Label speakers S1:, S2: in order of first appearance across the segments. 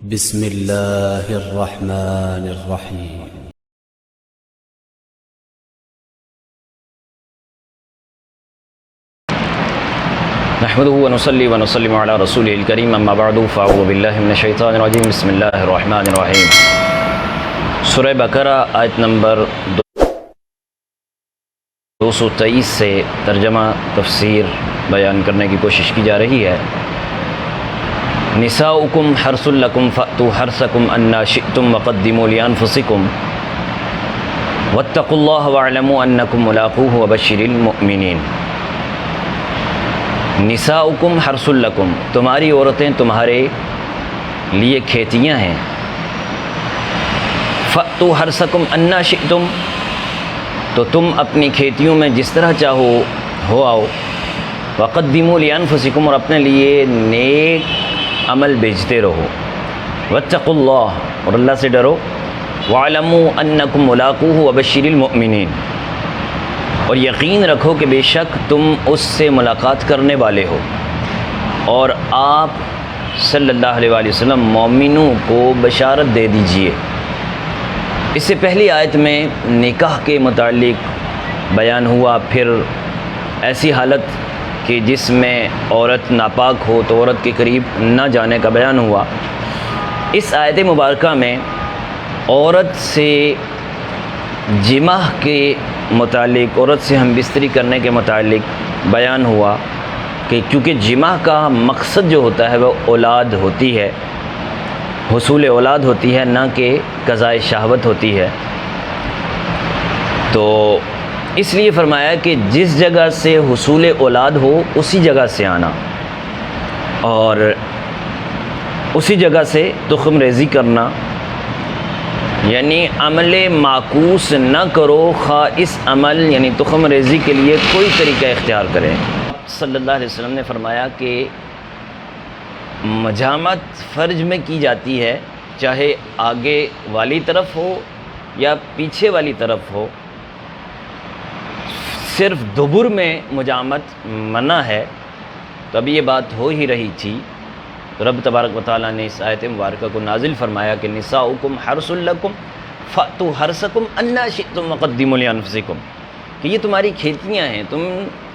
S1: بسم اللہ الرحمن الرحیم۔
S2: نحمده ونصلي ونسلم على رسوله الكريم اما بعد فاعوذ باللہ من الشیطان الرجیم بسم اللہ الرحمن الرحیم۔ سورہ بقرہ آیت نمبر 223 سے ترجمہ تفسیر بیان کرنے کی کوشش کی جا رہی ہے۔ نساؤکم حرث لکم فأتوا حرثکم انا شئتم وقدموا لانفسکم واتقوا اللہ واعلموا انکم ملاقوہ وبشر المؤمنین۔ نساؤکم حرث لکم، تمہاری عورتیں تمہارے لیے کھیتیاں ہیں۔ فأتوا حرثکم انا شئتم، تو تم اپنی کھیتیوں میں جس طرح چاہو ہو آؤ۔ وقدموا لانفسکم، اور اپنے لیے نیک عمل بیچتے رہو۔ واتقوا اللہ، اور اللہ سے ڈرو۔ واعلموا انکم ملاقوہ وبشر المؤمنین، اور یقین رکھو کہ بے شک تم اس سے ملاقات کرنے والے ہو، اور آپ صلی اللہ علیہ وآلہ وسلم مومنوں کو بشارت دے دیجئے۔ اس سے پہلی آیت میں نکاح کے متعلق بیان ہوا، پھر ایسی حالت کہ جس میں عورت ناپاک ہو تو عورت کے قریب نہ جانے کا بیان ہوا۔ اس آیت مبارکہ میں عورت سے جماع کے متعلق، عورت سے ہم بستری کرنے کے متعلق بیان ہوا کہ کیونکہ جماع کا مقصد جو ہوتا ہے وہ اولاد ہوتی ہے، حصول اولاد ہوتی ہے، نہ کہ قضاء شہوت ہوتی ہے۔ تو اس لیے فرمایا کہ جس جگہ سے حصول اولاد ہو اسی جگہ سے آنا، اور اسی جگہ سے تخم ریزی کرنا، یعنی عمل معکوس نہ کرو، خواہ اس عمل یعنی تخم ریزی کے لیے کوئی طریقہ اختیار کریں۔ صلی اللہ علیہ وسلم نے فرمایا کہ مجامت فرج میں کی جاتی ہے، چاہے آگے والی طرف ہو یا پیچھے والی طرف ہو، صرف دبر میں مجامت منع ہے۔ تو اب یہ بات ہو ہی رہی تھی، تو رب تبارک و تعالیٰ نے اس آیت مبارکہ کو نازل فرمایا کہ نساؤکم حرث لکم فأتوا حرثکم انا شئتم وقدموا لانفسکم، کہ یہ تمہاری کھیتیاں ہیں، تم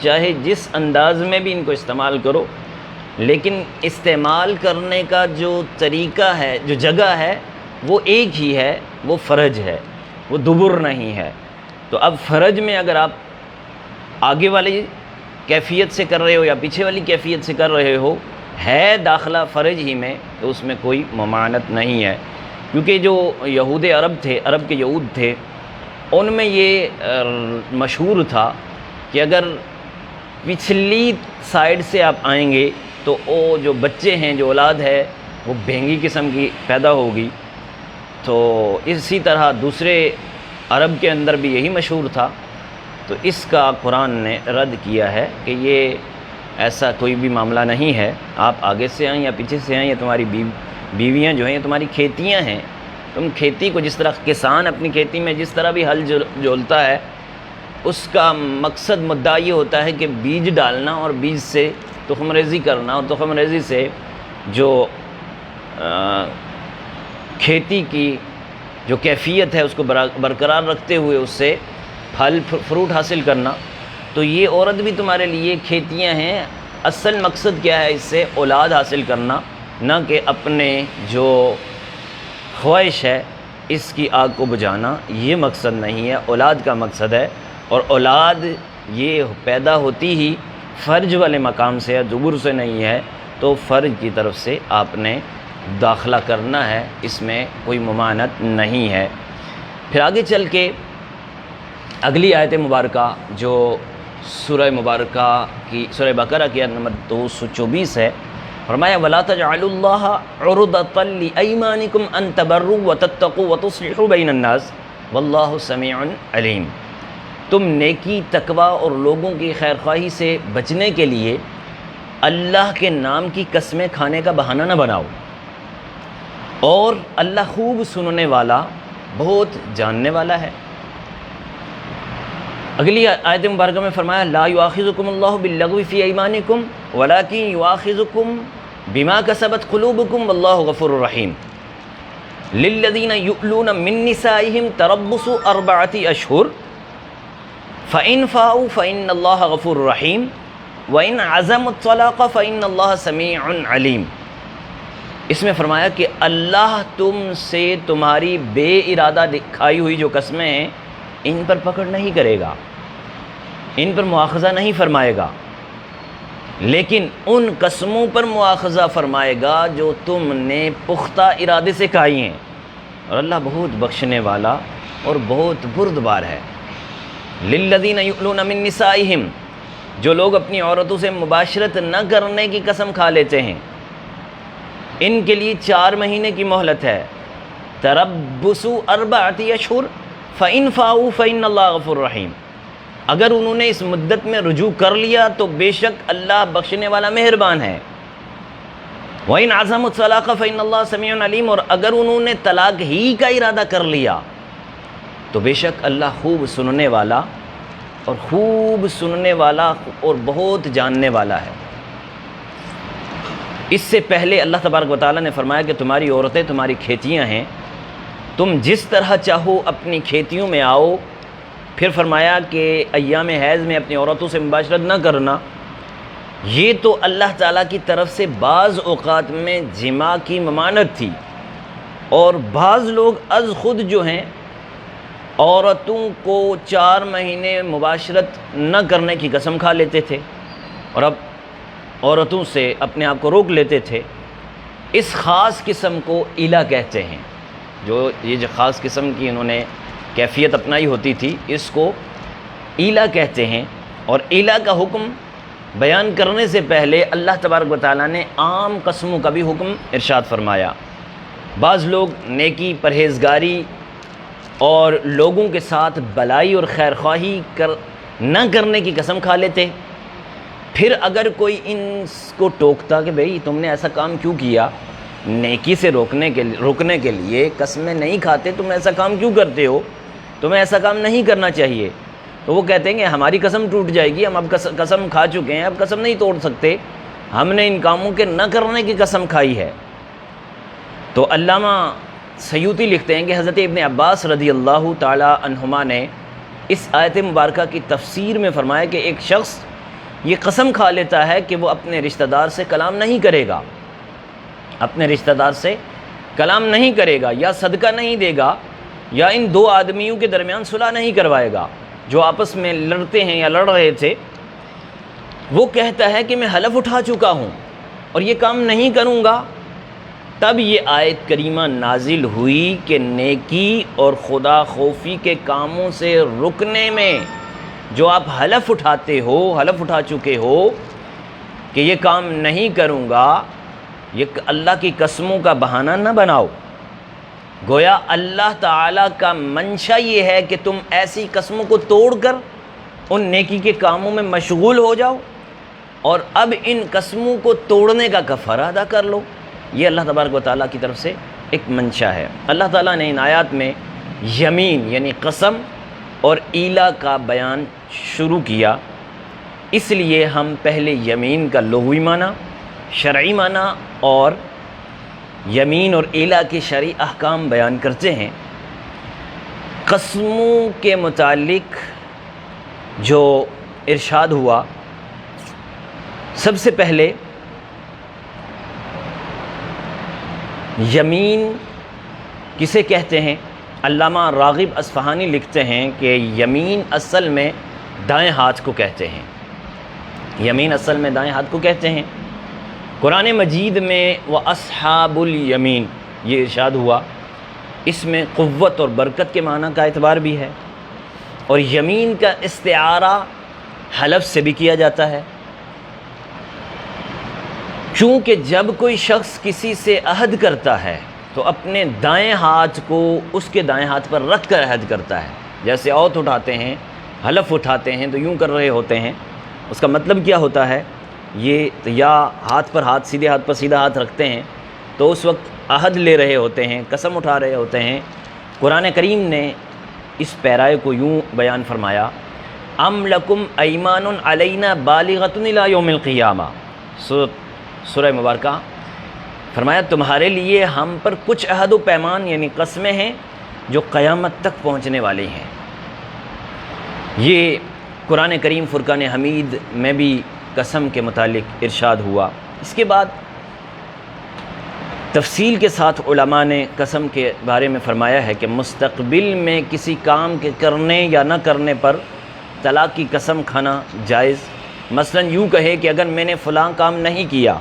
S2: چاہے جس انداز میں بھی ان کو استعمال کرو، لیکن استعمال کرنے کا جو طریقہ ہے، جو جگہ ہے، وہ ایک ہی ہے، وہ فرج ہے، وہ دبر نہیں ہے۔ تو اب فرج میں اگر آپ آگے والی کیفیت سے کر رہے ہو یا پیچھے والی کیفیت سے کر رہے ہو، ہے داخلہ فرج ہی میں، تو اس میں کوئی ممانعت نہیں ہے، کیونکہ جو یہود عرب تھے، عرب کے یہود تھے، ان میں یہ مشہور تھا کہ اگر پچھلی سائیڈ سے آپ آئیں گے تو وہ جو بچے ہیں، جو اولاد ہے، وہ بھینگی قسم کی پیدا ہوگی۔ تو اسی طرح دوسرے عرب کے اندر بھی یہی مشہور تھا، تو اس کا قرآن نے رد کیا ہے کہ یہ ایسا کوئی بھی معاملہ نہیں ہے، آپ آگے سے آئیں یا پیچھے سے آئیں، یا تمہاری بیویاں جو ہیں یہ تمہاری کھیتیاں ہیں۔ تم کھیتی کو جس طرح کسان اپنی کھیتی میں جس طرح بھی ہل جولتا ہے، اس کا مقصد مدعا یہ ہوتا ہے کہ بیج ڈالنا اور بیج سے تخم ریزی کرنا، اور تخم ریزی سے جو کھیتی کی جو کیفیت ہے اس کو برقرار رکھتے ہوئے اس سے پھل فروٹ حاصل کرنا۔ تو یہ عورت بھی تمہارے لیے کھیتیاں ہیں۔ اصل مقصد کیا ہے؟ اس سے اولاد حاصل کرنا، نہ کہ اپنے جو خواہش ہے اس کی آگ کو بجھانا، یہ مقصد نہیں ہے، اولاد کا مقصد ہے۔ اور اولاد یہ پیدا ہوتی ہی فرج والے مقام سے ہے، دبر سے نہیں ہے، تو فرج کی طرف سے آپ نے داخلہ کرنا ہے، اس میں کوئی ممانعت نہیں ہے۔ پھر آگے چل کے اگلی آیت مبارکہ جو سورہ مبارکہ کی سورہ بقرہ کی آیت نمبر 224 ہے، فرمایا وَلَا تَجْعَلُوا اللَّهَ عُرْضَةً لِأَيْمَانِكُمْ أَن تَبَرُّوا وَتَتَّقُوا وَتُصْلِحُوا بَيْنَ النَّاسِ وَاللَّهُ سَمِيعٌ عَلِيمٌ۔ تم نیکی، تقوی اور لوگوں کی خیرخواہی سے بچنے کے لیے اللہ کے نام کی قسمیں کھانے کا بہانہ نہ بناؤ، اور اللہ خوب سننے والا، بہت جاننے والا ہے۔ اگلی آیت مبارکہ میں فرمایا لا یؤاخذکم اللہ باللغو فی ایمانکم ولکن یؤاخذکم بما کسبت قلوبکم واللہ غفور رحیم۔ للذین یؤلون من نسائہم تربص 4 اشہر فإن فاؤوا فإن اللہ غفور رحیم وإن عزموا الطلاق فإن اللہ سمیع علیم۔ اس میں فرمایا کہ اللہ تم سے تمہاری بے ارادہ کھائی ہوئی جو قسمیں ہیں ان پر پکڑ نہیں کرے گا، ان پر مواخذہ نہیں فرمائے گا، لیکن ان قسموں پر مواخذہ فرمائے گا جو تم نے پختہ ارادے سے کھائی ہیں، اور اللہ بہت بخشنے والا اور بہت بردبار ہے۔ للذین یؤلون من نسائہم، جو لوگ اپنی عورتوں سے مباشرت نہ کرنے کی قسم کھا لیتے ہیں ان کے لیے 4 مہینے کی مہلت ہے۔ تربص 4 اشہر فإن فاؤوا فإن اللہ غفور رحیم، اگر انہوں نے اس مدت میں رجوع کر لیا تو بے شک اللہ بخشنے والا مہربان ہے۔ وَإِنْ عَزَمُوا الطَّلَاقَ فَإِنَّ اللَّهَ سَمِيعٌ عَلِيمٌ، اور اگر انہوں نے طلاق ہی کا ارادہ کر لیا تو بے شک اللہ خوب سننے والا اور بہت جاننے والا ہے۔ اس سے پہلے اللہ تبارک و تعالیٰ نے فرمایا کہ تمہاری عورتیں تمہاری کھیتیاں ہیں، تم جس طرح چاہو اپنی کھیتیوں میں آؤ۔ پھر فرمایا کہ ایام حیض میں اپنی عورتوں سے مباشرت نہ کرنا، یہ تو اللہ تعالیٰ کی طرف سے بعض اوقات میں جماع کی ممانعت تھی، اور بعض لوگ از خود جو ہیں عورتوں کو 4 مہینے مباشرت نہ کرنے کی قسم کھا لیتے تھے اور اب عورتوں سے اپنے آپ کو روک لیتے تھے۔ اس خاص قسم کو ایلا کہتے ہیں، یہ جو خاص قسم کی انہوں نے کیفیت اپنائی ہوتی تھی اس کو ایلا کہتے ہیں۔ اور ایلا کا حکم بیان کرنے سے پہلے اللہ تبارک و تعالیٰ نے عام قسموں کا بھی حکم ارشاد فرمایا۔ بعض لوگ نیکی، پرہیزگاری اور لوگوں کے ساتھ بلائی اور خیر خواہی نہ کرنے کی قسم کھا لیتے، پھر اگر کوئی ان کو ٹوکتا کہ بھئی تم نے ایسا کام کیوں کیا، نیکی سے روکنے کے لیے قسمیں نہیں کھاتے، تم ایسا کام کیوں کرتے ہو، تمہیں ایسا کام نہیں کرنا چاہیے، تو وہ کہتے ہیں کہ ہماری قسم ٹوٹ جائے گی، ہم اب قسم کھا چکے ہیں، اب قسم نہیں توڑ سکتے، ہم نے ان کاموں کے نہ کرنے کی قسم کھائی ہے۔ تو علامہ سیوطی لکھتے ہیں کہ حضرت ابن عباس رضی اللہ تعالی عنہما نے اس آیت مبارکہ کی تفسیر میں فرمایا کہ ایک شخص یہ قسم کھا لیتا ہے کہ وہ اپنے رشتہ دار سے کلام نہیں کرے گا، اپنے رشتہ دار سے کلام نہیں کرے گا، یا صدقہ نہیں دے گا، یا ان 2 آدمیوں کے درمیان صلح نہیں کروائے گا جو آپس میں لڑتے ہیں یا لڑ رہے تھے۔ وہ کہتا ہے کہ میں حلف اٹھا چکا ہوں اور یہ کام نہیں کروں گا۔ تب یہ آیت کریمہ نازل ہوئی کہ نیکی اور خدا خوفی کے کاموں سے رکنے میں جو آپ حلف اٹھا چکے ہو کہ یہ کام نہیں کروں گا، یہ اللہ کی قسموں کا بہانہ نہ بناؤ۔ گویا اللہ تعالیٰ کا منشا یہ ہے کہ تم ایسی قسموں کو توڑ کر ان نیکی کے کاموں میں مشغول ہو جاؤ، اور اب ان قسموں کو توڑنے کا کفارہ ادا کر لو۔ یہ اللہ تبارک و تعالیٰ کی طرف سے ایک منشا ہے۔ اللہ تعالیٰ نے ان آیات میں یمین یعنی قسم اور ایلا کا بیان شروع کیا، اس لیے ہم پہلے یمین کا لغوی معنی، شرعی معنی اور یمین اور ایلا کے شرعی احکام بیان کرتے ہیں۔ قسموں کے متعلق جو ارشاد ہوا، سب سے پہلے یمین کسے کہتے ہیں؟ علامہ راغب اصفہانی لکھتے ہیں کہ یمین اصل میں دائیں ہاتھ کو کہتے ہیں، یمین اصل میں دائیں ہاتھ کو کہتے ہیں۔ قرآن مجید میں وَأَصْحَابُ الْيَمِينَ یہ ارشاد ہوا، اس میں قوت اور برکت کے معنی کا اعتبار بھی ہے، اور یمین کا استعارہ حلف سے بھی کیا جاتا ہے، چونکہ جب کوئی شخص کسی سے عہد کرتا ہے تو اپنے دائیں ہاتھ کو اس کے دائیں ہاتھ پر رکھ کر عہد کرتا ہے۔ جیسے اوت اٹھاتے ہیں، حلف اٹھاتے ہیں تو یوں کر رہے ہوتے ہیں، اس کا مطلب کیا ہوتا ہے؟ یہ یا ہاتھ پر ہاتھ، سیدھے ہاتھ پر سیدھا ہاتھ رکھتے ہیں تو اس وقت عہد لے رہے ہوتے ہیں، قسم اٹھا رہے ہوتے ہیں۔ قرآن کریم نے اس پیرائے کو یوں بیان فرمایا، ام لکم ایمان علینا بالغۃ الی یوم القیامہ، سورہ مبارکہ فرمایا تمہارے لیے ہم پر کچھ عہد و پیمان یعنی قسمیں ہیں جو قیامت تک پہنچنے والی ہیں۔ یہ قرآن کریم فرقان حمید میں بھی قسم کے متعلق ارشاد ہوا۔ اس کے بعد تفصیل کے ساتھ علماء نے قسم کے بارے میں فرمایا ہے کہ مستقبل میں کسی کام کے کرنے یا نہ کرنے پر طلاق کی قسم کھانا جائز۔ مثلا یوں کہے کہ اگر میں نے فلاں کام نہیں کیا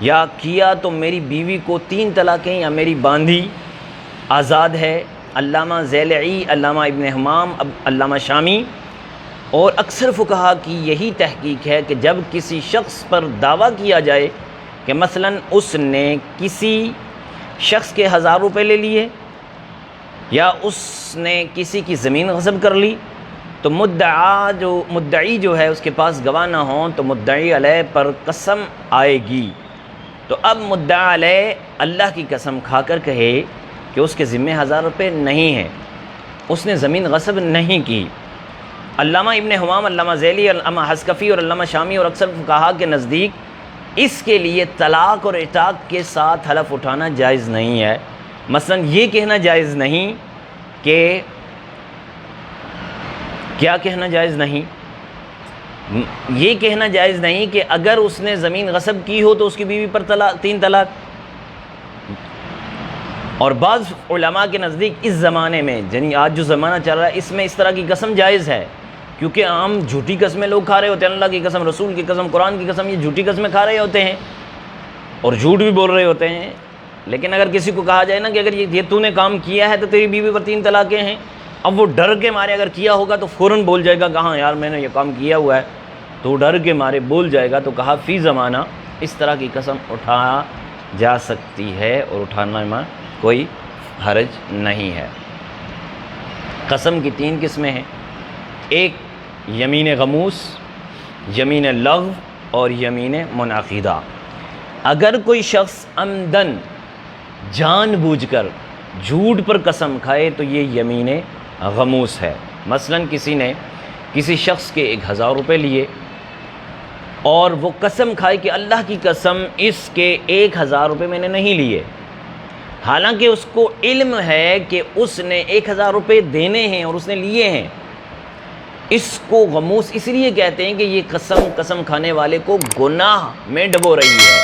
S2: یا کیا تو میری بیوی کو 3 طلاقیں یا میری باندھی آزاد ہے۔ علامہ ذیلعی، علامہ ابن حمام، علامہ شامی اور اکثر فقہا کی یہی تحقیق ہے کہ جب کسی شخص پر دعویٰ کیا جائے کہ مثلا اس نے کسی شخص کے 1000 روپے لے لیے یا اس نے کسی کی زمین غصب کر لی تو مدعی جو ہے اس کے پاس گواہ نہ ہوں تو مدعی علیہ پر قسم آئے گی۔ تو اب مدعی علیہ اللہ کی قسم کھا کر کہے کہ اس کے ذمے 1000 روپے نہیں ہیں، اس نے زمین غصب نہیں کی۔ علامہ ابن حمام، علامہ ذیلی، علامہ حسکفی اور علامہ شامی اور اکثر فقہا کے نزدیک اس کے لیے طلاق اور عتاق کے ساتھ حلف اٹھانا جائز نہیں ہے۔ مثلا یہ کہنا جائز نہیں کہ کیا کہنا جائز نہیں؟ یہ کہنا جائز نہیں کہ اگر اس نے زمین غصب کی ہو تو اس کی بیوی پر 3 طلاق۔ اور بعض علماء کے نزدیک اس زمانے میں یعنی آج جو زمانہ چل رہا ہے اس میں اس طرح کی قسم جائز ہے، کیونکہ عام جھوٹی قسمیں لوگ کھا رہے ہوتے ہیں، اللہ کی قسم، رسول کی قسم، قرآن کی قسم، یہ جھوٹی قسمیں کھا رہے ہوتے ہیں اور جھوٹ بھی بول رہے ہوتے ہیں۔ لیکن اگر کسی کو کہا جائے نا کہ اگر یہ تو نے کام کیا ہے تو تیری بیوی پر 3 طلاقیں ہیں، اب وہ ڈر کے مارے اگر کیا ہوگا تو فوراً بول جائے گا کہاں یار میں نے یہ کام کیا ہوا ہے، تو ڈر کے مارے بول جائے گا۔ تو کہا فی زمانہ اس طرح کی قسم اٹھایا جا سکتی ہے اور اٹھانا میں کوئی حرج نہیں ہے۔ قسم کی 3 قسمیں ہیں، ایک یمین غموس، یمین لغو اور یمین منعقدہ۔ اگر کوئی شخص عمدن جان بوجھ کر جھوٹ پر قسم کھائے تو یہ یمین غموس ہے۔ مثلا کسی نے کسی شخص کے 1000 روپے لیے اور وہ قسم کھائے کہ اللہ کی قسم اس کے 1000 روپے میں نے نہیں لیے، حالانکہ اس کو علم ہے کہ اس نے 1000 روپے دینے ہیں اور اس نے لیے ہیں۔ اس کو غموس اس لیے کہتے ہیں کہ یہ قسم کھانے والے کو گناہ میں ڈبو رہی ہے،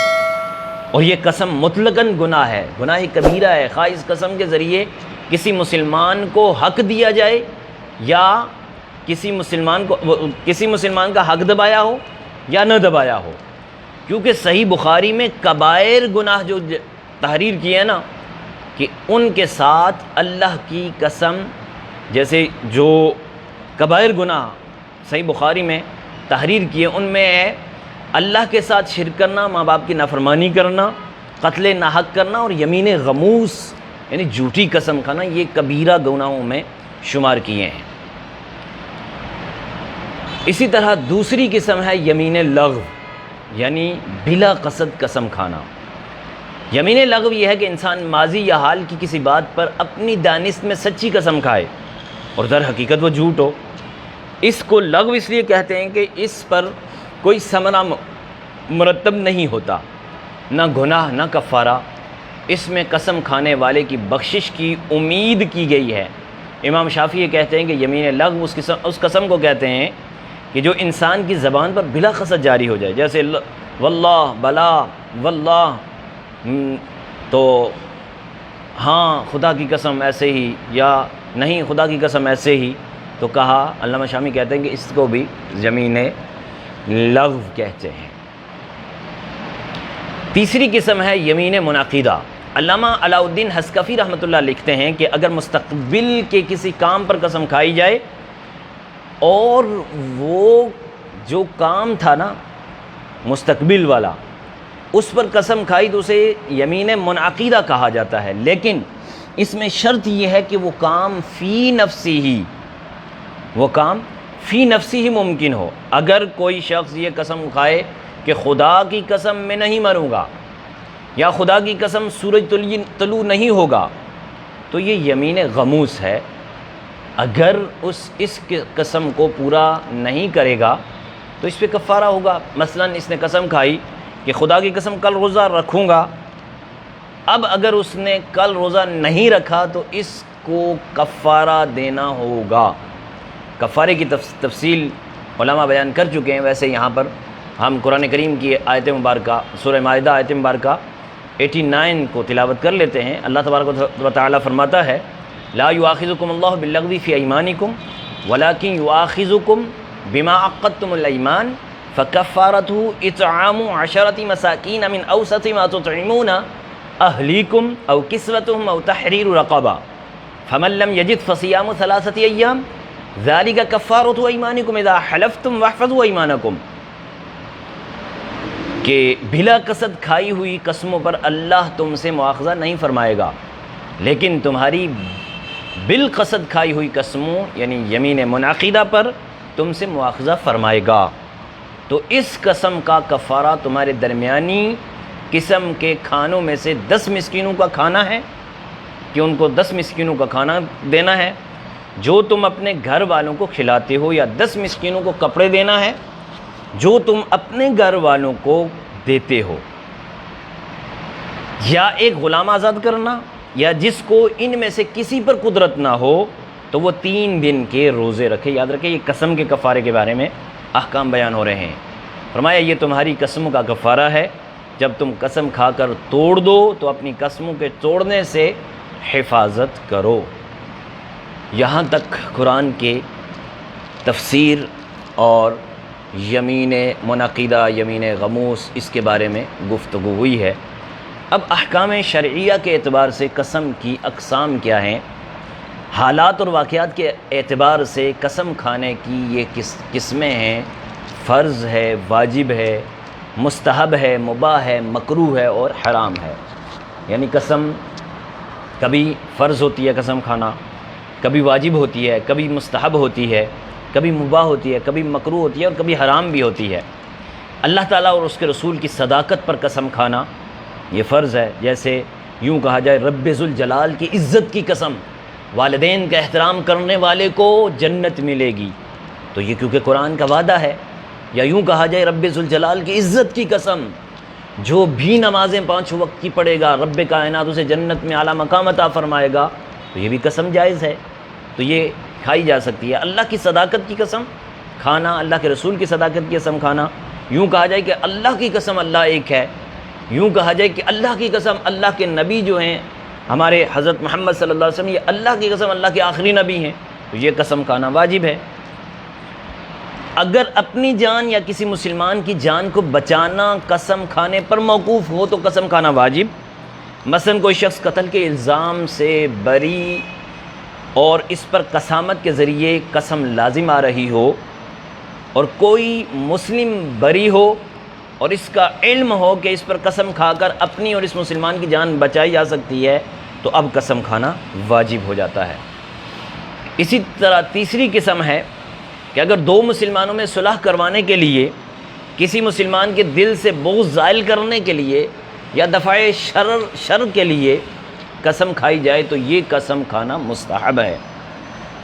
S2: اور یہ قسم مطلقاً گناہ ہے، گناہ کبیرہ ہے، خواہ اس قسم کے ذریعے کسی مسلمان کو حق دیا جائے یا کسی مسلمان کا حق دبایا ہو یا نہ دبایا ہو۔ کیونکہ صحیح بخاری میں کبائر گناہ جو تحریر کی ہے نا کہ ان کے ساتھ اللہ کی قسم، جیسے جو کبائر گناہ صحیح بخاری میں تحریر کیے ان میں ہے اللہ کے ساتھ شرک کرنا، ماں باپ کی نافرمانی کرنا، قتل ناحق کرنا اور یمین غموس یعنی جھوٹی قسم کھانا، یہ کبیرہ گناہوں میں شمار کیے ہیں۔ اسی طرح دوسری قسم ہے یمین لغو یعنی بلا قصد قسم کھانا۔ یمین لغو یہ ہے کہ انسان ماضی یا حال کی کسی بات پر اپنی دانست میں سچی قسم کھائے اور در حقیقت وہ جھوٹ ہو۔ اس کو لغو اس لیے کہتے ہیں کہ اس پر کوئی ثمرہ مرتب نہیں ہوتا، نہ گناہ نہ کفارہ، اس میں قسم کھانے والے کی بخشش کی امید کی گئی ہے۔ امام شافعی کہتے ہیں کہ یمین لغو اس قسم کو کہتے ہیں کہ جو انسان کی زبان پر بلا قصد جاری ہو جائے، جیسے واللہ، بلا، واللہ، تو ہاں خدا کی قسم ایسے ہی، یا نہیں خدا کی قسم ایسے ہی، تو کہا علامہ شامی کہتے ہیں کہ اس کو بھی یمین لغو کہتے ہیں۔ تیسری قسم ہے یمین منعقدہ۔ علامہ علاء الدین حسکفی رحمۃ اللہ لکھتے ہیں کہ اگر مستقبل کے کسی کام پر قسم کھائی جائے اور وہ جو کام تھا نا مستقبل والا اس پر قسم کھائی تو اسے یمین منعقدہ کہا جاتا ہے، لیکن اس میں شرط یہ ہے کہ وہ کام فی نفسی ہی ممکن ہو۔ اگر کوئی شخص یہ قسم کھائے کہ خدا کی قسم میں نہیں مروں گا یا خدا کی قسم سورج طلوع نہیں ہوگا تو یہ یمین غموس ہے۔ اگر اس قسم کو پورا نہیں کرے گا تو اس پہ کفارہ ہوگا۔ مثلا اس نے قسم کھائی کہ خدا کی قسم کل روزہ رکھوں گا اب اگر اس نے کل روزہ نہیں رکھا تو اس کو کفارہ دینا ہوگا۔ کفارے کی تفصیل علماء بیان کر چکے ہیں۔ ویسے یہاں پر ہم قرآن کریم کی آیت مبارکہ سورہ مائدہ آیت مبارکہ 89 کو تلاوت کر لیتے ہیں۔ اللہ تبارک و تعالیٰ فرماتا ہے لا یؤاخذکم اللہ باللغو فی ایمانکم ولکن یؤاخذکم بما عقدتم الایمان فکفارتہ اطعام 10 مساکین من اوسط ما تطعمون اہلیکم او کسوتہم او تحریر رقبہ فمن لم یجد فصیام 3 ایام ذالک کفارۃ ایمانکم اذا حلفتم واحفظوا ایمانکم، کہ بلا قصد کھائی ہوئی قسموں پر اللہ تم سے مواخذہ نہیں فرمائے گا، لیکن تمہاری بالقصد کھائی ہوئی قسموں یعنی یمین منعقدہ پر تم سے مواخذہ فرمائے گا۔ تو اس قسم کا کفارہ تمہارے درمیانی قسم کے کھانوں میں سے 10 مسکینوں کا کھانا ہے، کہ ان کو 10 مسکینوں کا کھانا دینا ہے جو تم اپنے گھر والوں کو کھلاتے ہو، یا 10 مسکینوں کو کپڑے دینا ہے جو تم اپنے گھر والوں کو دیتے ہو، یا ایک غلام آزاد کرنا، یا جس کو ان میں سے کسی پر قدرت نہ ہو تو وہ 3 دن کے روزے رکھے۔ یاد رکھے یہ قسم کے کفارے کے بارے میں احکام بیان ہو رہے ہیں۔ فرمایا یہ تمہاری قسموں کا کفارہ ہے، جب تم قسم کھا کر توڑ دو تو اپنی قسموں کے توڑنے سے حفاظت کرو۔ یہاں تک قرآن کے تفسیر اور یمین منعقدہ، یمین غموس، اس کے بارے میں گفتگو ہوئی ہے۔ اب احکام شرعیہ کے اعتبار سے قسم کی اقسام کیا ہیں، حالات اور واقعات کے اعتبار سے قسم کھانے کی یہ قسمیں ہیں، فرض ہے، واجب ہے، مستحب ہے، مباح ہے، مکروہ ہے اور حرام ہے۔ یعنی قسم کبھی فرض ہوتی ہے قسم کھانا، کبھی واجب ہوتی ہے، کبھی مستحب ہوتی ہے، کبھی مباح ہوتی ہے، کبھی مکروہ ہوتی ہے اور کبھی حرام بھی ہوتی ہے۔ اللہ تعالیٰ اور اس کے رسول کی صداقت پر قسم کھانا یہ فرض ہے، جیسے یوں کہا جائے رب ذوالجلال کی عزت کی قسم، والدین کا احترام کرنے والے کو جنت ملے گی، تو یہ کیونکہ قرآن کا وعدہ ہے۔ یا یوں کہا جائے رب ذوالجلال کی عزت کی قسم، جو بھی نمازیں 5 وقت کی پڑھے گا رب کائنات اسے جنت میں اعلیٰ مقام عطا فرمائے گا، تو یہ بھی قسم جائز ہے، تو یہ کھائی جا سکتی ہے۔ اللہ کی صداقت کی قسم کھانا، اللہ کے رسول کی صداقت کی قسم کھانا، یوں کہا جائے کہ اللہ کی قسم اللہ ایک ہے، یوں کہا جائے کہ اللہ کی قسم اللہ کے نبی جو ہیں ہمارے حضرت محمد صلی اللہ علیہ وسلم، یہ اللہ کی قسم اللہ کے آخری نبی ہیں، تو یہ قسم کھانا واجب ہے۔ اگر اپنی جان یا کسی مسلمان کی جان کو بچانا قسم کھانے پر موقوف ہو تو قسم کھانا واجب۔ مثلا کوئی شخص قتل کے الزام سے بری اور اس پر قسامت کے ذریعے قسم لازم آ رہی ہو، اور کوئی مسلم بری ہو اور اس کا علم ہو کہ اس پر قسم کھا کر اپنی اور اس مسلمان کی جان بچائی جا سکتی ہے، تو اب قسم کھانا واجب ہو جاتا ہے۔ اسی طرح تیسری قسم ہے کہ اگر 2 مسلمانوں میں صلح کروانے کے لیے، کسی مسلمان کے دل سے بغض زائل کرنے کے لیے یا دفع شر کے لیے قسم کھائی جائے تو یہ قسم کھانا مستحب ہے۔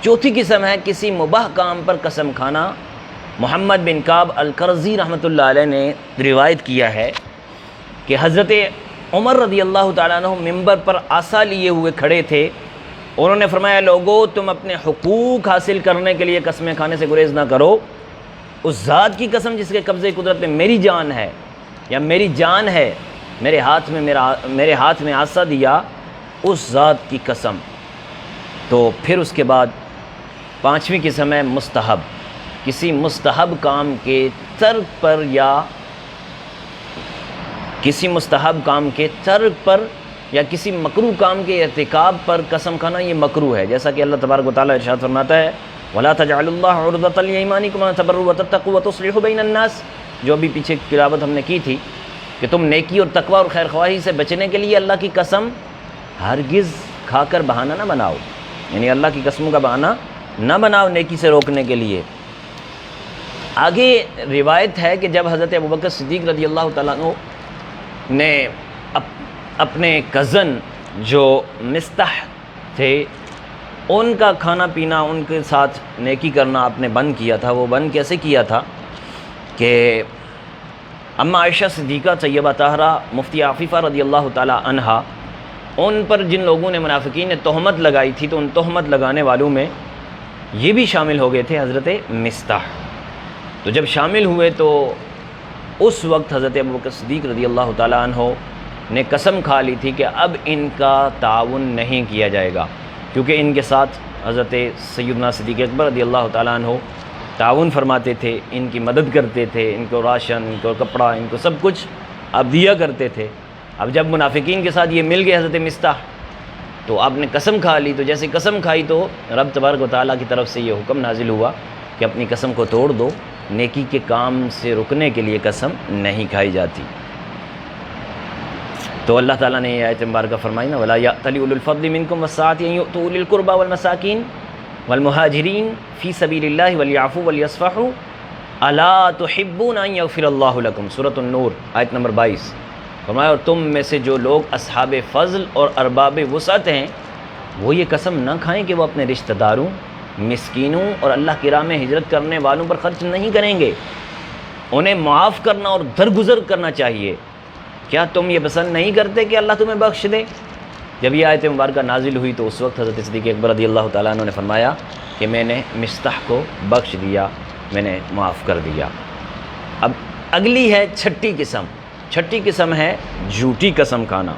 S2: چوتھی قسم ہے کسی مباح کام پر قسم کھانا۔ محمد بن کعب القرظی رحمۃ اللہ علیہ نے روایت کیا ہے کہ حضرت عمر رضی اللہ تعالیٰ عنہ ممبر پر عصا لیے ہوئے کھڑے تھے، انہوں نے فرمایا لوگو تم اپنے حقوق حاصل کرنے کے لیے قسمیں کھانے سے گریز نہ کرو، اس ذات کی قسم جس کے قبضے قدرت میں میری جان ہے، یا میری جان ہے میرے ہاتھ میں عصا دیا، اس ذات کی قسم۔ تو پھر اس کے بعد 5ویں قسم ہے مستحب، کسی مستحب کام کے ترک پر یا کسی مستحب کام کے ترک پر یا کسی مکروہ کام کے ارتکاب پر قسم کھانا یہ مکروہ ہے، جیسا کہ اللہ تبارک و تعالیٰ ارشاد فرماتا ہے وَلَا تَجْعَلُوا اللَّهَ عُرْضَةً لِأَيْمَانِكُمْ أَن تَبَرُّوا وَتَتَّقُوا وَتُصْلِحُوا بَيْنَ النَّاسِ، جو ابھی پیچھے تلاوت ہم نے کی تھی کہ تم نیکی اور تقوی اور خیر خواہی سے بچنے کے لیے اللہ کی قسم ہرگز کھا کر بہانہ نہ بناؤ، یعنی اللہ کی قسموں کا بہانہ نہ بناؤ نیکی سے روکنے کے لیے۔ آگے روایت ہے کہ جب حضرت ابوبکر صدیق رضی اللہ تعالیٰ عنہ نے اپنے کزن جو مستح تھے ان کا کھانا پینا، ان کے ساتھ نیکی کرنا آپ نے بند کیا تھا، وہ بند کیسے کیا تھا کہ اما عائشہ صدیقہ طیبہ طاہرہ مفتی عفیفہ رضی اللہ تعالیٰ عنہا ان پر جن لوگوں نے منافقین نے تہمت لگائی تھی تو ان تہمت لگانے والوں میں یہ بھی شامل ہو گئے تھے حضرت مصطح۔ تو جب شامل ہوئے تو اس وقت حضرت ابوبکر صدیق رضی اللہ تعالیٰ عنہ نے قسم کھا لی تھی کہ اب ان کا تعاون نہیں کیا جائے گا، کیونکہ ان کے ساتھ حضرت سیدنا صدیق اکبر رضی اللہ تعالیٰ عنہ تعاون فرماتے تھے، ان کی مدد کرتے تھے، ان کو راشن، ان کو کپڑا، ان کو سب کچھ اب دیا کرتے تھے۔ اب جب منافقین کے ساتھ یہ مل گئے حضرت مصطح تو آپ نے قسم کھا لی، تو جیسے قسم کھائی تو رب تبارک و تعالیٰ کی طرف سے یہ حکم نازل ہوا کہ اپنی قسم کو توڑ دو، نیکی کے کام سے رکنے کے لیے قسم نہیں کھائی جاتی۔ تو اللہ تعالیٰ نے یہ آیت مبارکہ فرمائی نا، وَلَا يَأْتَلِ أُولُو الْفَضْلِ مِنْكُمْ وَالسَّعَةِ أَن يُؤْتُوا أُولِي الْقُرْبَى وَالْمَسَاكِينَ وَالْمُهَاجِرِينَ فِي سَبِيلِ اللَّهِ وَلْيَعْفُوا وَلْيَصْفَحُوا أَلَا تُحِبُّونَ أَن يَغْفِرَ اللَّهُ لَكُمْ، سورۃ النور آیت نمبر 22۔ فرمایا اور تم میں سے جو لوگ اصحاب فضل اور ارباب وسعت ہیں وہ یہ قسم نہ کھائیں کہ وہ اپنے رشتہ داروں، مسکینوں اور اللہ کی راہ میں ہجرت کرنے والوں پر خرچ نہیں کریں گے، انہیں معاف کرنا اور درگزر کرنا چاہیے۔ کیا تم یہ پسند نہیں کرتے کہ اللہ تمہیں بخش دے؟ جب یہ آیت مبارکہ نازل ہوئی تو اس وقت حضرت صدیق اکبر رضی اللہ تعالیٰ عنہ نے فرمایا کہ میں نے مصطح کو بخش دیا، میں نے معاف کر دیا۔ اب اگلی ہے چھٹی قسم۔ چھٹی قسم ہے جھوٹی قسم کھانا۔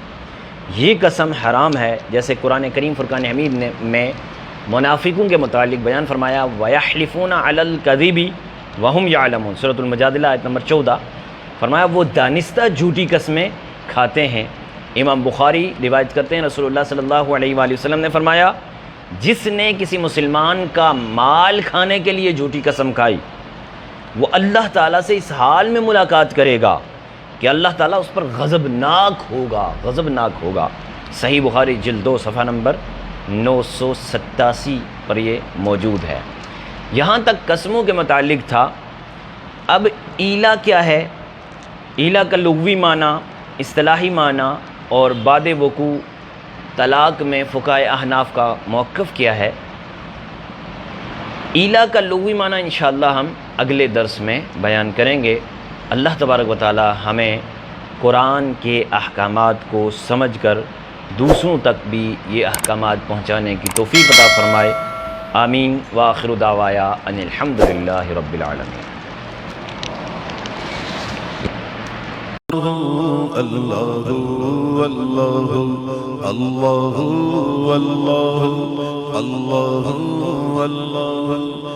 S2: یہ قسم حرام ہے، جیسے قرآن کریم فرقان حمید نے میں منافقوں کے متعلق بیان فرمایا، وَيَحْلِفُونَ عَلَى الْكَذِبِ وَهُمْ يَعْلَمُونَ، سورۃ المجادلہ آیت نمبر 14۔ فرمایا وہ دانستہ جھوٹی قسمیں کھاتے ہیں۔ امام بخاری روایت کرتے ہیں رسول اللہ صلی اللہ علیہ وآلہ وسلم نے فرمایا جس نے کسی مسلمان کا مال کھانے کے لیے جھوٹی قسم کھائی وہ اللہ تعالیٰ سے اس حال میں ملاقات کرے گا کہ اللہ تعالیٰ اس پر غضبناک ہوگا۔ صحیح بخاری جلد 2 صفحہ نمبر 987 پر یہ موجود ہے۔ یہاں تک قسموں کے متعلق تھا۔ اب ایلا کیا ہے؟ ایلا کا لغوی معنی، اصطلاحی معنی اور بعد وقوع طلاق میں فقہائے احناف کا موقف کیا ہے؟ ایلا کا لغوی معنی انشاءاللہ ہم اگلے درس میں بیان کریں گے۔ اللہ تبارک و تعالی ہمیں قرآن کے احکامات کو سمجھ کر دوسروں تک بھی یہ احکامات پہنچانے کی توفیق عطا فرمائے۔ آمین وآخر دعوایا ان الحمدللہ رب العالمین۔
S3: اللہ اللہ اللہ اللہ اللہ اللہ